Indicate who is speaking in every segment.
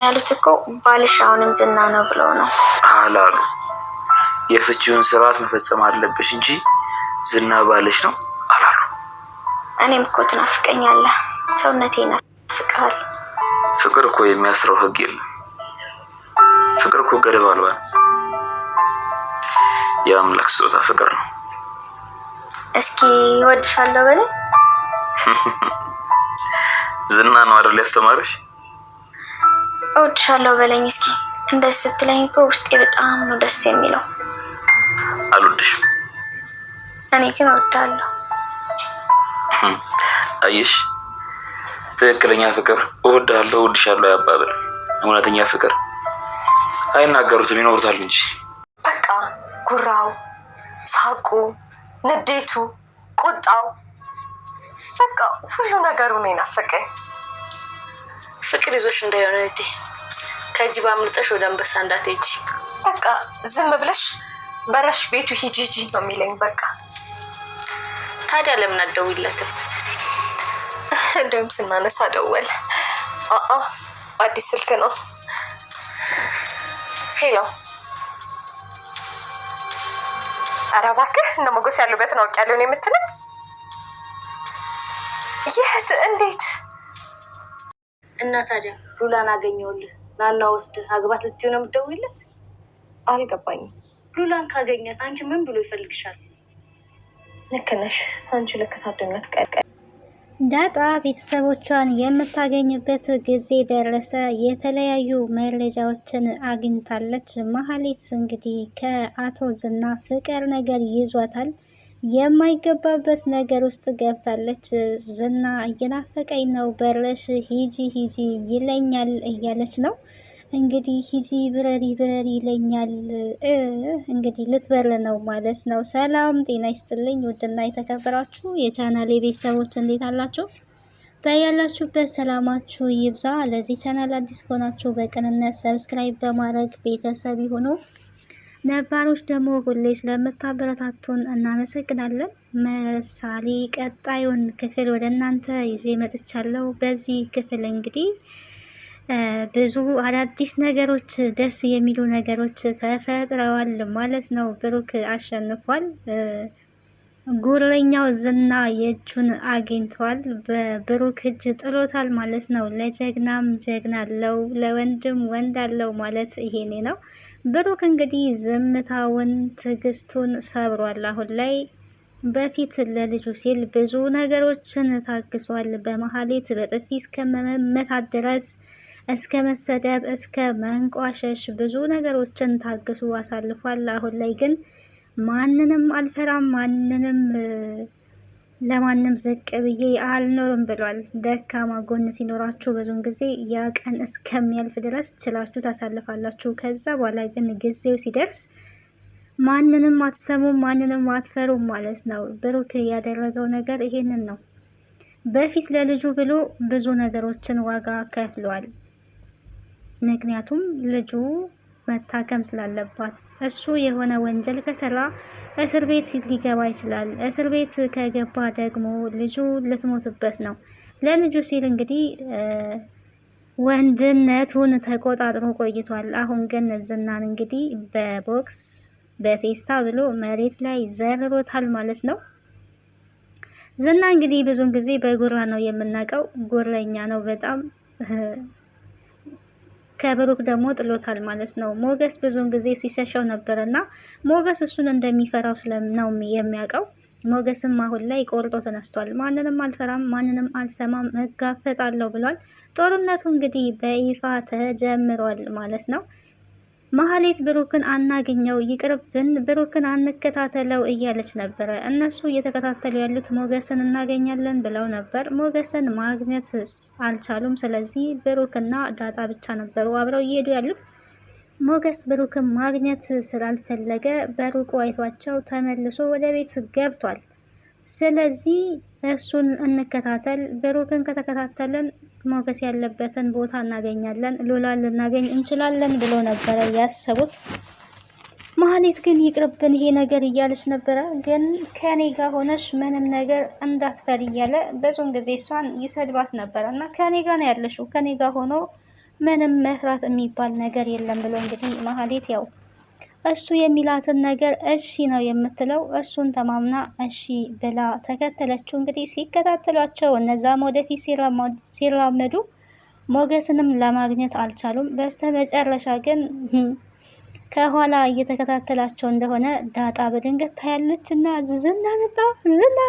Speaker 1: ያሉት እኮ ባልሽ አሁንም ዝና ነው ብለው ነው
Speaker 2: አላሉ። የፍቺውን ስርዓት መፈጸም አለብሽ እንጂ ዝና ባልሽ ነው አላሉ።
Speaker 1: እኔም እኮ ትናፍቀኛለህ፣ ሰውነቴ ይናፍቅሃል።
Speaker 2: ፍቅር እኮ የሚያስረው ህግ የለም። ፍቅር እኮ ገደብ አልባ የአምላክ ስጦታ ፍቅር ነው።
Speaker 1: እስኪ እወድሻለሁ በለኝ።
Speaker 2: ዝና ነው አይደል ያስተማረሽ?
Speaker 1: እወድሻለሁ በለኝ እስኪ። እንደዚህ ስትለኝ እኮ ውስጤ በጣም ነው ደስ የሚለው።
Speaker 2: አልወድሽም።
Speaker 1: እኔ ግን እወዳለሁ።
Speaker 2: አየሽ፣ ትክክለኛ ፍቅር እወዳለሁ እወድሻለሁ ያባብል። እውነተኛ ፍቅር አይናገሩትም ይኖሩታል እንጂ።
Speaker 3: በቃ ጉራው፣ ሳቁ፣ ንዴቱ፣ ቁጣው፣ በቃ ሁሉ ነገሩ ነው የናፈቀኝ።
Speaker 4: ፍቅር ይዞሽ እንዳይሆነ እህቴ፣ ከጅብ አምልጠሽ ወደ አንበሳ እንዳትሄጂ።
Speaker 3: በቃ ዝም ብለሽ በረሽ ቤቱ ሂጂ ሂጂ ነው የሚለኝ። በቃ
Speaker 4: ታዲያ ለምን አትደውይለትም?
Speaker 3: እንደውም ስናነሳ ደወለ። አዲስ ስልክ ነው። ሄሎ። ኧረ እባክህ እነ ሞገስ ያሉበትን አውቄያለሁ ነው የምትለኝ? የት? እንዴት?
Speaker 4: እና ታዲያ ሉላን አገኘሁልህ ናና ወስደህ አግባት ልትይው ነው የምትደውይለት?
Speaker 3: አልገባኝም።
Speaker 4: ሉላን ካገኛት አንቺ ምን ብሎ ይፈልግሻል?
Speaker 3: ልክ ነሽ አንቺ። ልክ ሳትሆኛት ቀር
Speaker 5: ዳጣ ቤተሰቦቿን የምታገኝበት ጊዜ ደረሰ። የተለያዩ መረጃዎችን አግኝታለች። መሀሌት እንግዲህ ከአቶ ዝና ፍቅር ነገር ይዟታል። የማይገባበት ነገር ውስጥ ገብታለች። ዝና እየናፈቀኝ ነው፣ በረሽ ሂጂ ሂጂ ይለኛል እያለች ነው እንግዲህ። ሂጂ ብረሪ ብረሪ ይለኛል። እንግዲህ ልትበር ነው ማለት ነው። ሰላም ጤና ይስጥልኝ ውድና የተከበራችሁ የቻናሌ ቤተሰቦች እንዴት አላችሁ? በያላችሁበት ሰላማችሁ ይብዛ። ለዚህ ቻናል አዲስ ከሆናችሁ በቅንነት ሰብስክራይብ በማድረግ ቤተሰብ ይሁኑ። ነባሮች ደግሞ ሁሌ ስለምታበረታቱን እናመሰግናለን። ምሳሌ ቀጣዩን ክፍል ወደ እናንተ ይዤ መጥቻለሁ። በዚህ ክፍል እንግዲህ ብዙ አዳዲስ ነገሮች፣ ደስ የሚሉ ነገሮች ተፈጥረዋል ማለት ነው። ብሩክ አሸንፏል። ጉረኛው ዝና የእጁን አግኝቷል። በብሩክ እጅ ጥሎታል ማለት ነው። ለጀግናም ጀግና አለው፣ ለወንድም ወንድ አለው ማለት ይሄኔ ነው። ብሩክ እንግዲህ ዝምታውን፣ ትዕግስቱን ሰብሯል። አሁን ላይ በፊት ለልጁ ሲል ብዙ ነገሮችን ታግሷል። በመሀሌት በጥፊ እስከ መመታት ድረስ፣ እስከ መሰደብ፣ እስከ መንቋሸሽ ብዙ ነገሮችን ታግሱ አሳልፏል። አሁን ላይ ግን ማንንም አልፈራም፣ ለማንም ዝቅ ብዬ አልኖርም ብሏል። ደካማ ጎን ሲኖራችሁ ብዙን ጊዜ ያ ቀን እስከሚያልፍ ድረስ ችላችሁ ታሳልፋላችሁ። ከዛ በኋላ ግን ጊዜው ሲደርስ ማንንም አትሰሙም፣ ማንንም አትፈሩም ማለት ነው። ብሩክ ያደረገው ነገር ይሄንን ነው። በፊት ለልጁ ብሎ ብዙ ነገሮችን ዋጋ ከፍሏል። ምክንያቱም ልጁ መታከም ስላለባት። እሱ የሆነ ወንጀል ከሰራ እስር ቤት ሊገባ ይችላል። እስር ቤት ከገባ ደግሞ ልጁ ልትሞትበት ነው። ለልጁ ሲል እንግዲህ ወንድነቱን ተቆጣጥሮ ቆይቷል። አሁን ግን ዝናን እንግዲህ በቦክስ በቴስታ ብሎ መሬት ላይ ዘርሮታል ማለት ነው። ዝና እንግዲህ ብዙን ጊዜ በጉራ ነው የምናውቀው። ጉረኛ ነው በጣም። ከብሩክ ደግሞ ጥሎታል ማለት ነው። ሞገስ ብዙውን ጊዜ ሲሸሸው ነበር እና ሞገስ እሱን እንደሚፈራው ነው የሚያውቀው። ሞገስም አሁን ላይ ቆርጦ ተነስቷል። ማንንም አልፈራም፣ ማንንም አልሰማም፣ እጋፈጣለሁ ብሏል። ጦርነቱ እንግዲህ በይፋ ተጀምሯል ማለት ነው። መሀሌት ብሩክን አናገኘው፣ ይቅርብን፣ ብሩክን አንከታተለው እያለች ነበረ። እነሱ እየተከታተሉ ያሉት ሞገስን እናገኛለን ብለው ነበር። ሞገስን ማግኘት አልቻሉም። ስለዚህ ብሩክና ዳጣ ብቻ ነበሩ አብረው እየሄዱ ያሉት። ሞገስ ብሩክን ማግኘት ስላልፈለገ በሩቁ አይቷቸው ተመልሶ ወደ ቤት ገብቷል። ስለዚህ እሱን እንከታተል፣ ብሩክን ከተከታተልን ሞገስ ያለበትን ቦታ እናገኛለን፣ ሉላን ልናገኝ እንችላለን ብሎ ነበረ ያሰቡት። መሀሌት ግን ይቅርብን ይሄ ነገር እያለች ነበረ። ግን ከኔ ጋር ሆነሽ ምንም ነገር እንዳትፈሪ እያለ ብዙም ጊዜ እሷን ይሰድባት ነበረ እና ከኔ ጋር ነው ያለሽው፣ ከኔ ጋር ሆኖ ምንም መፍራት የሚባል ነገር የለም ብሎ እንግዲህ ማህሌት ያው እሱ የሚላትን ነገር እሺ ነው የምትለው። እሱን ተማምና እሺ ብላ ተከተለችው። እንግዲህ ሲከታተሏቸው እነዛም ወደፊት ሲራመዱ ሞገስንም ለማግኘት አልቻሉም። በስተመጨረሻ ግን ከኋላ እየተከታተላቸው እንደሆነ ዳጣ በድንገት ታያለች እና ዝና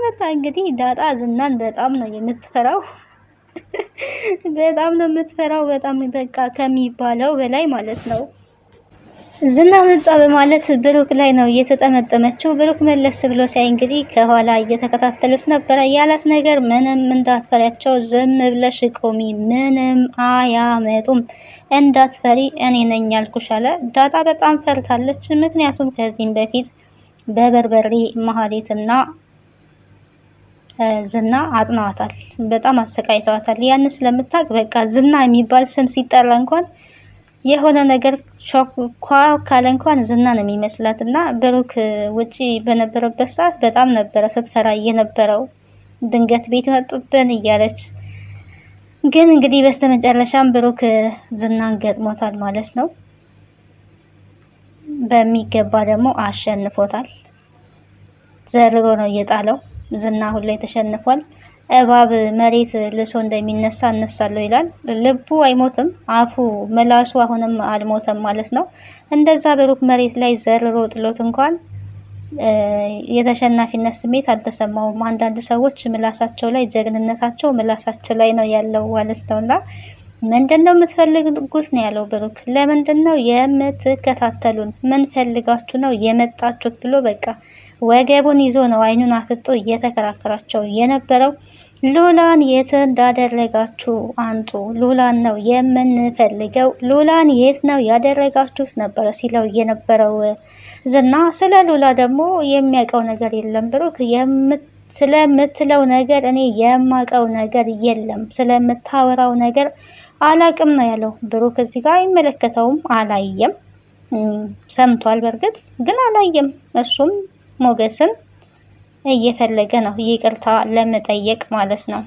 Speaker 5: መጣ። እንግዲህ ዳጣ ዝናን በጣም ነው የምትፈራው። በጣም ነው የምትፈራው። በጣም በቃ ከሚባለው በላይ ማለት ነው። ዝና መጣ በማለት ብሩክ ላይ ነው እየተጠመጠመችው። ብሩክ መለስ ብሎ ሲያይ እንግዲህ ከኋላ እየተከታተሉት ነበረ። ያላት ነገር ምንም እንዳትፈሪያቸው፣ ዝም ብለሽ ቆሚ፣ ምንም አያመጡም፣ እንዳትፈሪ እኔ ነኝ ያልኩሽ አለ። ዳጣ በጣም ፈርታለች። ምክንያቱም ከዚህም በፊት በበርበሬ ማህሌትና ዝና አጥናዋታል፣ በጣም አሰቃይተዋታል። ያን ስለምታውቅ በቃ ዝና የሚባል ስም ሲጠራ እንኳን የሆነ ነገር ኳ ካለ እንኳን ዝና ነው የሚመስላት እና ብሩክ ውጪ በነበረበት ሰዓት በጣም ነበረ ስትፈራ የነበረው። ድንገት ቤት መጡብን እያለች ግን እንግዲህ በስተመጨረሻም ብሩክ ዝናን ገጥሞታል ማለት ነው። በሚገባ ደግሞ አሸንፎታል። ዘርሮ ነው እየጣለው። ዝና አሁን ላይ ተሸንፏል። እባብ መሬት ልሶ እንደሚነሳ እነሳለሁ ይላል። ልቡ አይሞትም፣ አፉ ምላሱ አሁንም አልሞተም ማለት ነው። እንደዛ ብሩክ መሬት ላይ ዘርሮ ጥሎት እንኳን የተሸናፊነት ስሜት አልተሰማውም። አንዳንድ ሰዎች ምላሳቸው ላይ ጀግንነታቸው ምላሳቸው ላይ ነው ያለው ማለት ነውና ምንድነው የምትፈልጉት ነው ያለው ብሩክ። ለምንድነው የምትከታተሉን? ምን ፈልጋችሁ ነው የመጣችሁት ብሎ በቃ ወገቡን ይዞ ነው አይኑን አፍጦ እየተከራከራቸው የነበረው። ሉላን የት እንዳደረጋችሁ አንጡ፣ ሉላን ነው የምንፈልገው፣ ሉላን የት ነው ያደረጋችሁት ነበረ ሲለው የነበረው ዝና። ስለ ሉላ ደግሞ የሚያውቀው ነገር የለም ብሩክ። ስለምትለው ነገር እኔ የማውቀው ነገር የለም፣ ስለምታወራው ነገር አላቅም ነው ያለው ብሩክ። እዚህ ጋር አይመለከተውም፣ አላየም። ሰምቷል በእርግጥ ግን አላየም። እሱም ሞገስን እየፈለገ ነው ይቅርታ ለመጠየቅ ማለት ነው።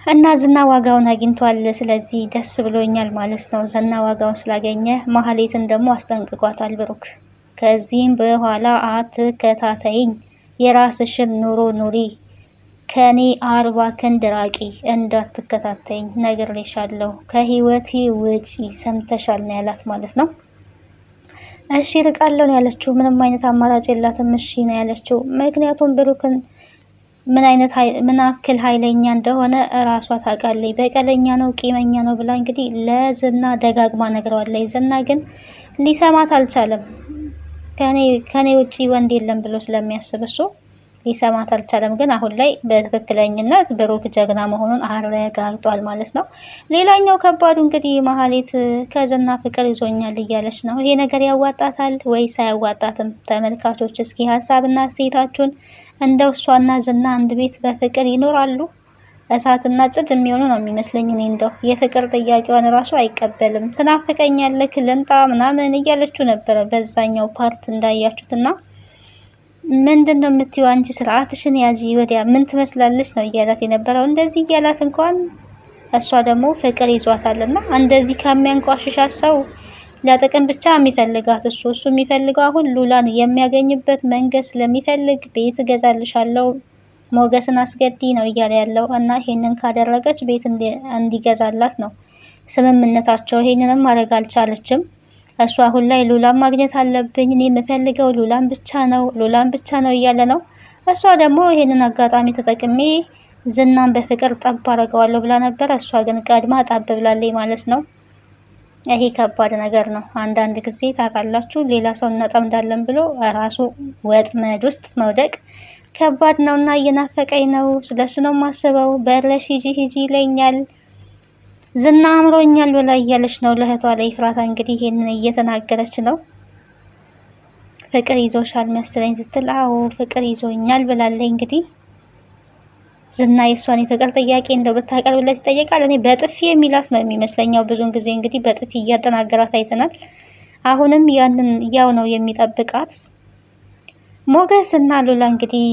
Speaker 5: እና ዝና ዋጋውን አግኝቷል። ስለዚህ ደስ ብሎኛል ማለት ነው። ዝና ዋጋውን ስላገኘ ማህሌትን ደግሞ አስጠንቅቋታል ብሩክ። ከዚህም በኋላ አትከታተይኝ፣ የራስሽን ኑሮ ኑሪ፣ ከኔ 40 ክንድ ራቂ፣ እንዳትከታተይኝ ነግሬሻለሁ፣ ከህይወቴ ውጪ፣ ሰምተሻል ነው ያላት ማለት ነው። እሺ ርቃለሁ ነው ያለችው። ምንም አይነት አማራጭ የላትም። እሺ ነው ያለችው። ምክንያቱም ብሩክን ምን አክል ኃይለኛ እንደሆነ እራሷ ታውቃለች። በቀለኛ ነው፣ ቂመኛ ነው ብላ እንግዲህ ለዝና ደጋግማ ነግረዋለች። ዝና ግን ሊሰማት አልቻለም። ከኔ ውጪ ወንድ የለም ብሎ ስለሚያስብ እሱ ሊሰማት አልቻለም። ግን አሁን ላይ በትክክለኝነት ብሩክ ጀግና መሆኑን አረጋግጧል ማለት ነው። ሌላኛው ከባዱ እንግዲህ ማህሌት ከዝና ፍቅር ይዞኛል እያለች ነው። ይሄ ነገር ያዋጣታል ወይስ አያዋጣትም? ተመልካቾች እስኪ ሀሳብና አስተያየታችሁን። እንደው እሷና ዝና አንድ ቤት በፍቅር ይኖራሉ? እሳትና ጭድ የሚሆኑ ነው የሚመስለኝ። እኔ እንደው የፍቅር ጥያቄዋን ራሱ አይቀበልም። ትናፍቀኛለህ ልንጣ ምናምን እያለችው ነበረ በዛኛው ፓርት እንዳያችሁትና ምንድን ነው የምትይው አንቺ? ስርዓትሽን ያዢ፣ ወዲያ ምን ትመስላለች ነው እያላት የነበረው። እንደዚህ እያላት እንኳን እሷ ደግሞ ፍቅር ይዟታልና እንደዚህ ከሚያንቋሽሻት ሰው ለጥቅም ብቻ የሚፈልጋት እሱ የሚፈልገው አሁን ሉላን የሚያገኝበት መንገድ ስለሚፈልግ ቤት እገዛልሻለሁ፣ ሞገስን አስገዲ ነው እያለ ያለው እና ይሄንን ካደረገች ቤት እንዲገዛላት ነው ስምምነታቸው። ይሄንንም ማድረግ አልቻለችም። እሱ አሁን ላይ ሉላን ማግኘት አለብኝ፣ እኔ የምፈልገው ሉላን ብቻ ነው እያለ ነው። እሷ ደግሞ ይሄንን አጋጣሚ ተጠቅሜ ዝናን በፍቅር ጠብ አደርገዋለሁ ብላ ነበር። እሷ ግን ቀድማ ጣብ ብላለች ማለት ነው። ይሄ ከባድ ነገር ነው። አንዳንድ ጊዜ ታውቃላችሁ ሌላ ሰው እናጠምዳለን ብሎ ራሱ ወጥመድ ውስጥ መውደቅ ከባድ ነውና እየናፈቀኝ ነው፣ ስለሱ ነው የማስበው፣ በለሽ ሂጂ ይለኛል፣ ዝና አምሮኛል ብላ እያለች ነው ለእህቷ ላይ ፍራታ እንግዲህ ይሄንን እየተናገረች ነው። ፍቅር ይዞሻል መስለኝ ስትል አዎ ፍቅር ይዞኛል ብላለች። እንግዲህ ዝና የሷን የፍቅር ጥያቄ እንደው ብታቀርብለት ይጠየቃል። እኔ በጥፊ የሚላት ነው የሚመስለኛው። ብዙን ጊዜ እንግዲህ በጥፊ እያጠናገራት አይተናል። አሁንም ያው ነው የሚጠብቃት። ሞገስ እና ሉላ እንግዲህ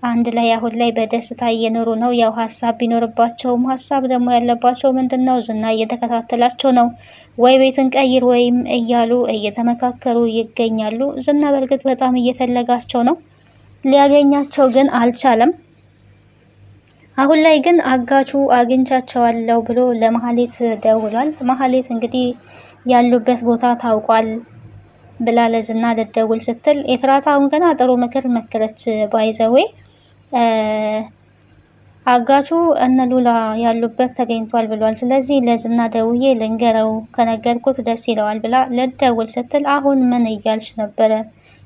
Speaker 5: አንድ ላይ አሁን ላይ በደስታ እየኖሩ ነው። ያው ሀሳብ ቢኖርባቸውም ሀሳብ ደግሞ ያለባቸው ምንድነው ዝና እየተከታተላቸው ነው። ወይ ቤትን ቀይር ወይም እያሉ እየተመካከሩ ይገኛሉ። ዝና በእርግጥ በጣም እየፈለጋቸው ነው፣ ሊያገኛቸው ግን አልቻለም። አሁን ላይ ግን አጋቹ አግኝቻቸዋለሁ ብሎ ለመሀሌት ደውሏል። መሀሌት እንግዲህ ያሉበት ቦታ ታውቋል ብላ ለዝና ልደውል ስትል ኤፍራታ አሁን ገና ጥሩ ምክር መከረች። ባይዘዌ አጋቹ እነ ሉላ ያሉበት ተገኝቷል ብሏል። ስለዚህ ለዝና ደውዬ ልንገረው፣ ከነገርኩት ደስ ይለዋል ብላ ልደውል ስትል አሁን ምን እያልሽ ነበረ?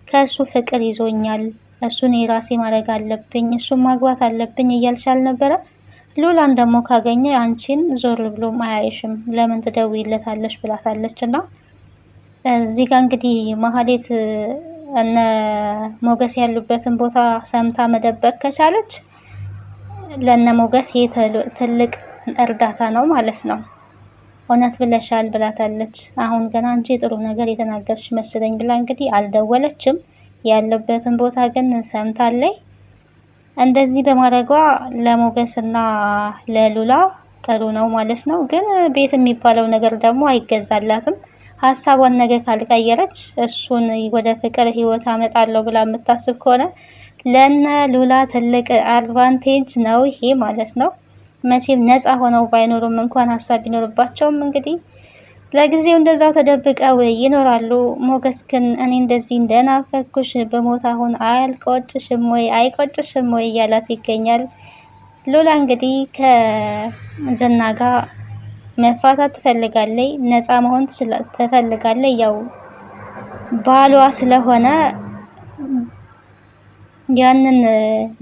Speaker 5: ከእሱ ፍቅር ይዞኛል፣ እሱን የራሴ ማድረግ አለብኝ፣ እሱን ማግባት አለብኝ እያልሽ አልነበረ? ሉላን ደግሞ ካገኘ አንቺን ዞር ብሎም አያይሽም፣ ለምን ትደውይለታለሽ ብላታለች። እና እዚህ ጋር እንግዲህ መሀሌት እነ ሞገስ ያሉበትን ቦታ ሰምታ መደበቅ ከቻለች ለነ ሞገስ ይሄ ትልቅ እርዳታ ነው ማለት ነው። እውነት ብለሻል ብላታለች። አሁን ገና አንቺ ጥሩ ነገር የተናገርሽ መስለኝ ብላ እንግዲህ አልደወለችም። ያለበትን ቦታ ግን ሰምታለች። እንደዚህ በማድረጓ ለሞገስና ለሉላ ጥሩ ነው ማለት ነው። ግን ቤት የሚባለው ነገር ደግሞ አይገዛላትም። ሀሳቧን ነገ ካልቀየረች እሱን ወደ ፍቅር ህይወት አመጣለሁ ብላ የምታስብ ከሆነ ለነ ሉላ ትልቅ አድቫንቴጅ ነው ይሄ ማለት ነው። መቼም ነፃ ሆነው ባይኖሩም እንኳን ሀሳብ ቢኖርባቸውም እንግዲህ ለጊዜው እንደዛው ተደብቀው ይኖራሉ። ሞገስ ግን እኔ እንደዚህ እንደናፈኩሽ በሞት አሁን አያልቆጭሽም ወይ አይቆጭሽም ወይ እያላት ይገኛል። ሉላ እንግዲህ ከዝና ጋር መፋታት ትፈልጋለች፣ ነፃ መሆን ትፈልጋለች። ያው ባሏ ስለሆነ ያንን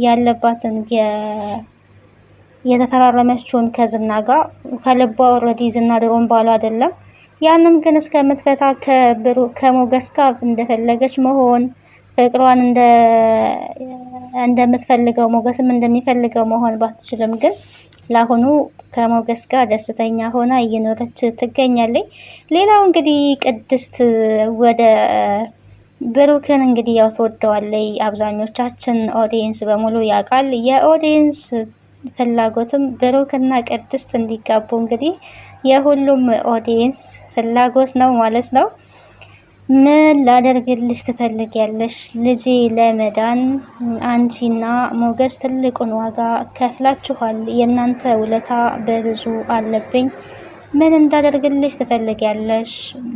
Speaker 5: ያለባትን የተፈራረመችውን ከዝና ጋር ከልቧ ኦልሬዲ ዝና ድሮም ባሏ አይደለም። ያንን ግን እስከምትፈታ ከሞገስ ጋር እንደፈለገች መሆን ፍቅሯን እንደምትፈልገው ሞገስም እንደሚፈልገው መሆን ባትችልም ግን ለአሁኑ ከሞገስ ጋር ደስተኛ ሆና እየኖረች ትገኛለች። ሌላው እንግዲህ ቅድስት ወደ ብሩክን እንግዲህ ያው ትወደዋለች። አብዛኞቻችን ኦዲየንስ በሙሉ ያውቃል። የኦዲየንስ ፍላጎትም ብሩክና ቅድስት እንዲጋቡ እንግዲህ የሁሉም ኦዲየንስ ፍላጎት ነው ማለት ነው። ምን ላደርግልሽ ትፈልጊያለሽ? ልጄ ለመዳን አንቺና ሞገስ ትልቁን ዋጋ ከፍላችኋል። የእናንተ ውለታ በብዙ አለብኝ። ምን እንዳደርግልሽ ትፈልጊያለሽ?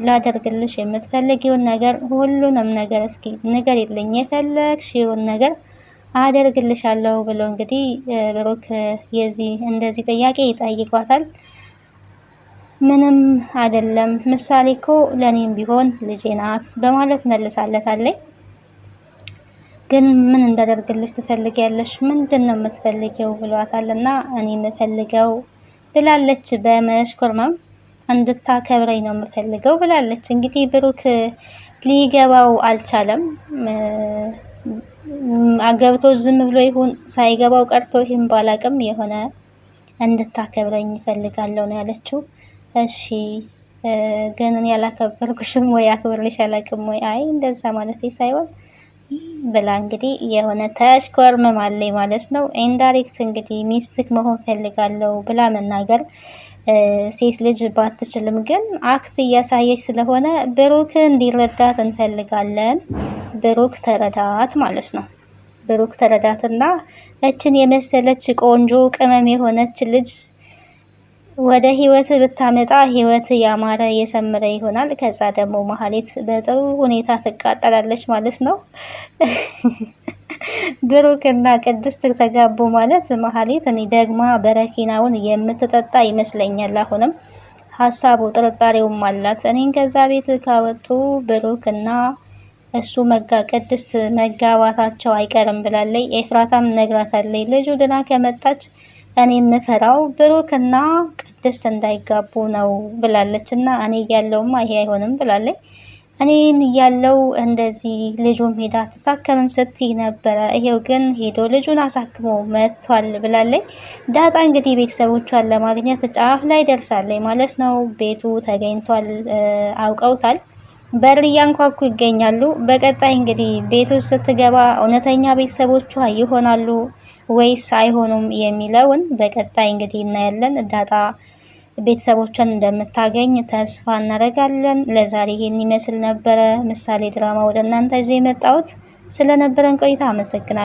Speaker 5: ላደርግልሽ የምትፈልጊውን ነገር ሁሉንም ነገር እስኪ ንገሪልኝ፣ የፈለግሽውን ነገር አደርግልሻለሁ ብሎ እንግዲህ ብሩክ እንደዚህ ጥያቄ ይጠይቋታል። ምንም አይደለም ምሳሌ እኮ ለኔም ቢሆን ልጄ ናት በማለት መልሳለታለች። ግን ምን እንዳደርግልሽ ትፈልጊያለሽ? ምንድነው የምትፈልጊው ብሏታልና እኔ የምፈልገው ብላለች። በመሽኮርመም እንድታከብረኝ ነው የምፈልገው ብላለች። እንግዲህ ብሩክ ሊገባው አልቻለም። አገብቶ ዝም ብሎ ይሁን ሳይገባው ቀርቶ ይሁን ባላቅም የሆነ እንድታከብረኝ እፈልጋለሁ ነው ያለችው። እሺ ግን እኔ ያላከበርኩሽም ወይ አክብርልሽ አላቅም ወይ? አይ እንደዛ ማለት ሳይሆን ብላ እንግዲህ የሆነ ተሽኮርመማለች ማለት ነው። ኢንዳይሬክት እንግዲህ ሚስትክ መሆን ፈልጋለሁ ብላ መናገር ሴት ልጅ ባትችልም ግን አክት እያሳየች ስለሆነ ብሩክ እንዲረዳት እንፈልጋለን። ብሩክ ተረዳት ማለት ነው። ብሩክ ተረዳትና እችን የመሰለች ቆንጆ ቅመም የሆነች ልጅ ወደ ህይወት ብታመጣ ህይወት ያማረ የሰመረ ይሆናል። ከዛ ደግሞ መሀሌት በጥሩ ሁኔታ ትቃጠላለች ማለት ነው። ብሩክና ቅድስት ተጋቡ ማለት መሀሌት እኔ ደግማ በረኪናውን የምትጠጣ ይመስለኛል። አሁንም ሀሳቡ ጥርጣሬውም አላት። እኔን ከዛ ቤት ካወጡ ብሩክና እሱ ቅድስት መጋባታቸው አይቀርም ብላለች። ኤፍራታም ነግራታለች። ልጁ ድና ከመጣች እኔ የምፈራው ብሩክና ቅድስት እንዳይጋቡ ነው ብላለች። እና እኔ ያለውማ ይሄ አይሆንም ብላለች። እኔን ያለው እንደዚህ ልጁም ሄዳ ትታከምም ስትይ ነበረ፣ ይሄው ግን ሄዶ ልጁን አሳክሞ መጥቷል ብላለች። ዳጣ እንግዲህ ቤተሰቦቿን ለማግኘት ጫፍ ላይ ደርሳለች ማለት ነው። ቤቱ ተገኝቷል፣ አውቀውታል። በር እያንኳኩ ይገኛሉ። በቀጣይ እንግዲህ ቤት ውስጥ ስትገባ እውነተኛ ቤተሰቦቿ ይሆናሉ ወይስ አይሆኑም የሚለውን በቀጣይ እንግዲህ እናያለን። ዳጣ ቤተሰቦቿን እንደምታገኝ ተስፋ እናደርጋለን። ለዛሬ ይሄን ይመስል ነበረ ምሳሌ ድራማ ወደ እናንተ ይዤ የመጣሁት። ስለነበረን ቆይታ አመሰግናለሁ።